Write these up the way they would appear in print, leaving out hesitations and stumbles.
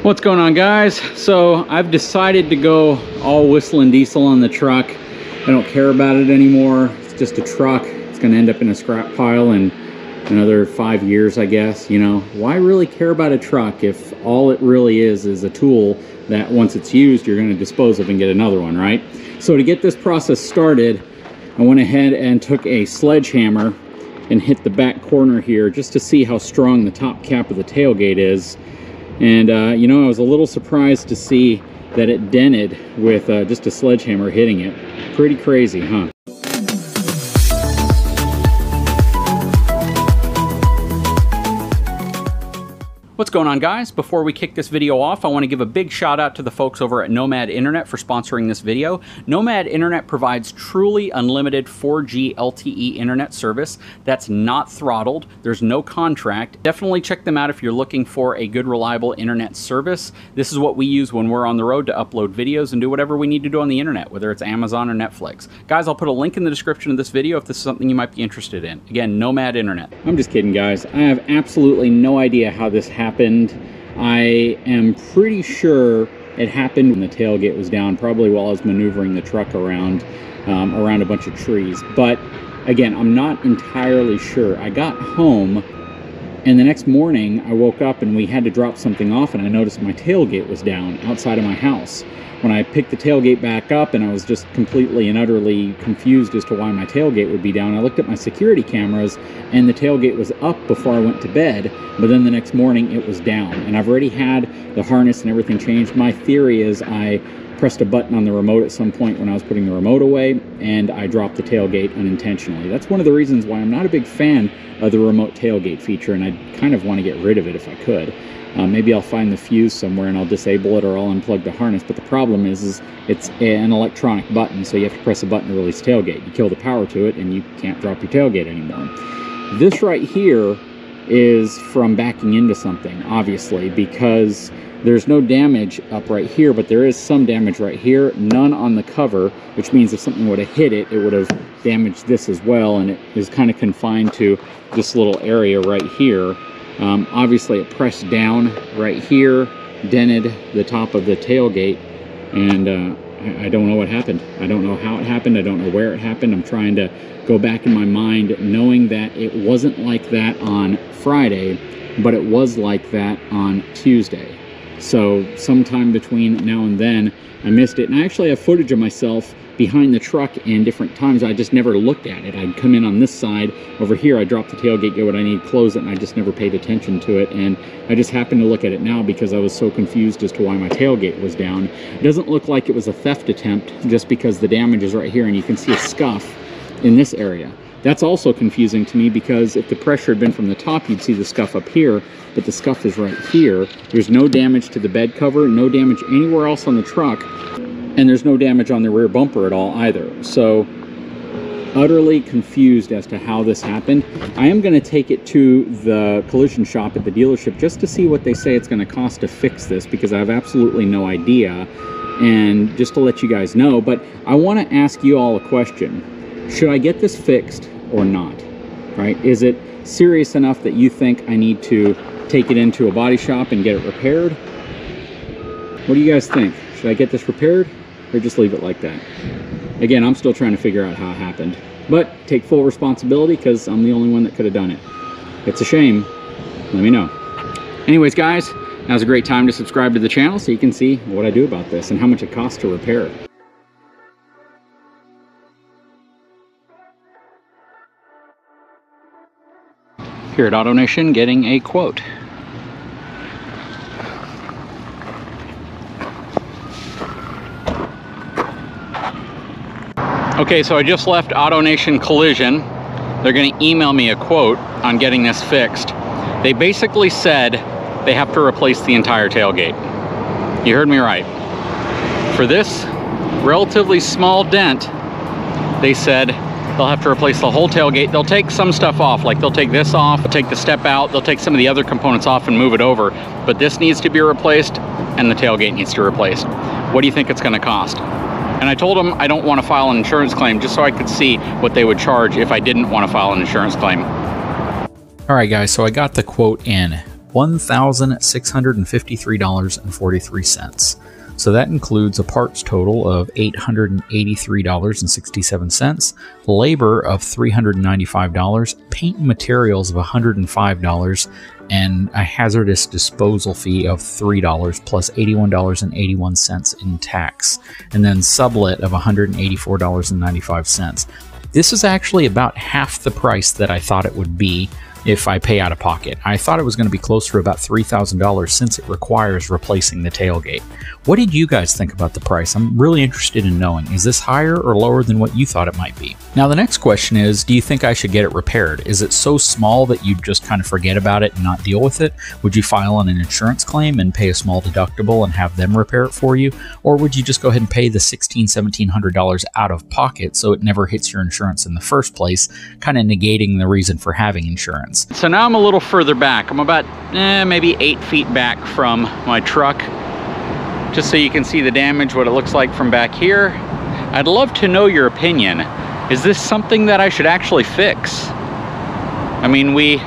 What's going on, guys? So I've decided to go all whistling diesel on the truck. I don't care about it anymore. It's just a truck. It's going to end up in a scrap pile in another 5 years, I guess. You know, why really care about a truck if all it really is a tool that once it's used, you're going to dispose of and get another one, right? So to get this process started, I went ahead and took a sledgehammer and hit the back corner here just to see how strong the top cap of the tailgate is. And you know, I was a little surprised to see that it dented with just a sledgehammer hitting it. Pretty crazy, huh? What's going on, guys? Before we kick this video off, I want to give a big shout out to the folks over at Nomad Internet for sponsoring this video. Nomad Internet provides truly unlimited 4G LTE internet service that's not throttled. There's no contract. Definitely check them out if you're looking for a good, reliable internet service. This is what we use when we're on the road to upload videos and do whatever we need to do on the internet, whether it's Amazon or Netflix. Guys, I'll put a link in the description of this video if this is something you might be interested in. Again, Nomad Internet. I'm just kidding, guys. I have absolutely no idea how this happened. I am pretty sure it happened when the tailgate was down, probably while I was maneuvering the truck around a bunch of trees. But again, I'm not entirely sure. I got home, and the next morning I woke up and we had to drop something off, and I noticed my tailgate was down outside of my house. When I picked the tailgate back up, and I was just completely and utterly confused as to why my tailgate would be down, I looked at my security cameras and the tailgate was up before I went to bed, but then the next morning it was down. And I've already had the harness and everything changed. My theory is I pressed a button on the remote at some point when I was putting the remote away, and I dropped the tailgate unintentionally. That's one of the reasons why I'm not a big fan of the remote tailgate feature, and I kind of want to get rid of it if I could. Maybe I'll find the fuse somewhere and I'll disable it, or I'll unplug the harness. But the problem is it's an electronic button, so you have to press a button to release tailgate. You kill the power to it and you can't drop your tailgate anymore. This right here is from backing into something, obviously, because there's no damage up right here, but there is some damage right here, none on the cover, which means if something would have hit it, it would have damaged this as well, and it is kind of confined to this little area right here. Obviously it pressed down right here, dented the top of the tailgate, and I don't know what happened. I don't know how it happened. I don't know where it happened. I'm trying to go back in my mind, knowing that it wasn't like that on Friday, but it was like that on Tuesday. So sometime between now and then, I missed it. And I actually have footage of myself behind the truck in different times. I just never looked at it. I'd come in on this side. Over here, I dropped the tailgate, get what I need, close it, and I just never paid attention to it. And I just happened to look at it now because I was so confused as to why my tailgate was down. It doesn't look like it was a theft attempt, just because the damage is right here, and you can see a scuff in this area. That's also confusing to me, because if the pressure had been from the top, you'd see the scuff up here, but the scuff is right here. There's no damage to the bed cover, no damage anywhere else on the truck, and there's no damage on the rear bumper at all either. So utterly confused as to how this happened. I am going to take it to the collision shop at the dealership just to see what they say it's going to cost to fix this, because I have absolutely no idea, and just to let you guys know. But I want to ask you all a question. Should I get this fixed or not? Right? Is it serious enough that you think I need to take it into a body shop and get it repaired? What do you guys think? Should I get this repaired or just leave it like that? Again, I'm still trying to figure out how it happened, but take full responsibility because I'm the only one that could have done it. It's a shame. Let me know. Anyways, guys, now's a great time to subscribe to the channel so you can see what I do about this and how much it costs to repair it. Here at AutoNation, getting a quote. Okay, so I just left AutoNation Collision. They're going to email me a quote on getting this fixed. They basically said they have to replace the entire tailgate. You heard me right. For this relatively small dent, they said they'll have to replace the whole tailgate. They'll take some stuff off, like they'll take this off, they'll take the step out, they'll take some of the other components off and move it over. But this needs to be replaced, and the tailgate needs to be replaced. What do you think it's going to cost? And I told them I don't want to file an insurance claim, just so I could see what they would charge if I didn't want to file an insurance claim. All right, guys, so I got the quote in. $1,653.43. So that includes a parts total of $883.67, labor of $395, paint and materials of $105, and a hazardous disposal fee of $3 plus $81.81 in tax, and then sublet of $184.95. This is actually about half the price that I thought it would be if I pay out of pocket. I thought it was going to be closer to about $3,000 since it requires replacing the tailgate. What did you guys think about the price? I'm really interested in knowing. Is this higher or lower than what you thought it might be? Now the next question is, do you think I should get it repaired? Is it so small that you just kind of forget about it and not deal with it? Would you file on an insurance claim and pay a small deductible and have them repair it for you? Or would you just go ahead and pay the $1,700 out of pocket so it never hits your insurance in the first place, kind of negating the reason for having insurance? So now I'm a little further back. I'm about maybe 8 feet back from my truck, just so you can see the damage, what it looks like from back here. I'd love to know your opinion. Is this something that I should actually fix? I mean, we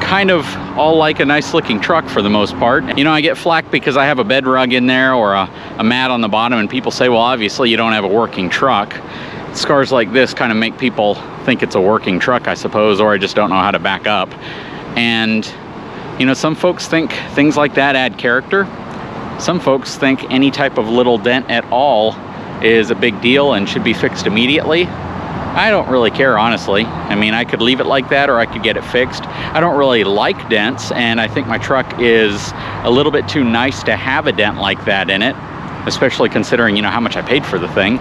kind of all like a nice looking truck for the most part. You know, I get flack because I have a bed rug in there or a mat on the bottom, and people say, well, obviously you don't have a working truck. Scars like this kind of make people think it's a working truck, I suppose, or I just don't know how to back up. And, you know, some folks think things like that add character. Some folks think any type of little dent at all is a big deal and should be fixed immediately. I don't really care, honestly. I mean, I could leave it like that or I could get it fixed. I don't really like dents, and I think my truck is a little bit too nice to have a dent like that in it, especially considering, you know, how much I paid for the thing.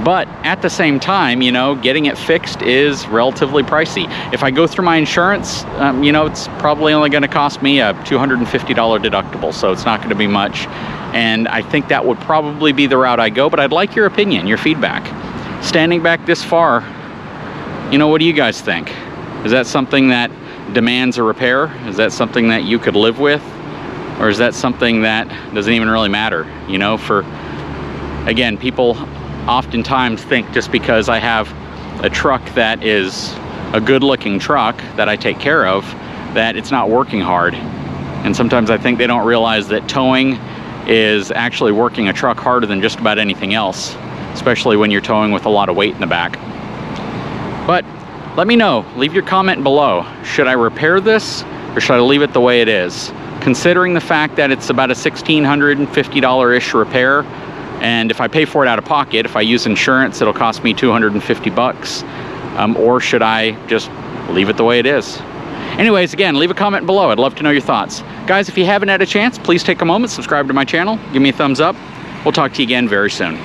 But at the same time, you know, getting it fixed is relatively pricey. If I go through my insurance, you know, it's probably only going to cost me a $250 deductible, so it's not going to be much. And I think that would probably be the route I go, but I'd like your opinion, your feedback. Standing back this far, you know, what do you guys think? Is that something that demands a repair? Is that something that you could live with? Or is that something that doesn't even really matter? You know, again, people oftentimes think just because I have a truck that is a good looking truck that I take care of, that it's not working hard. And sometimes I think they don't realize that towing is actually working a truck harder than just about anything else, especially when you're towing with a lot of weight in the back. But let me know, leave your comment below. Should I repair this or should I leave it the way it is? Considering the fact that it's about a $1,650-ish repair, and if I pay for it out of pocket, if I use insurance, it'll cost me $250. Or should I just leave it the way it is? Anyways, again, leave a comment below. I'd love to know your thoughts. Guys, if you haven't had a chance, please take a moment, subscribe to my channel, give me a thumbs up. We'll talk to you again very soon.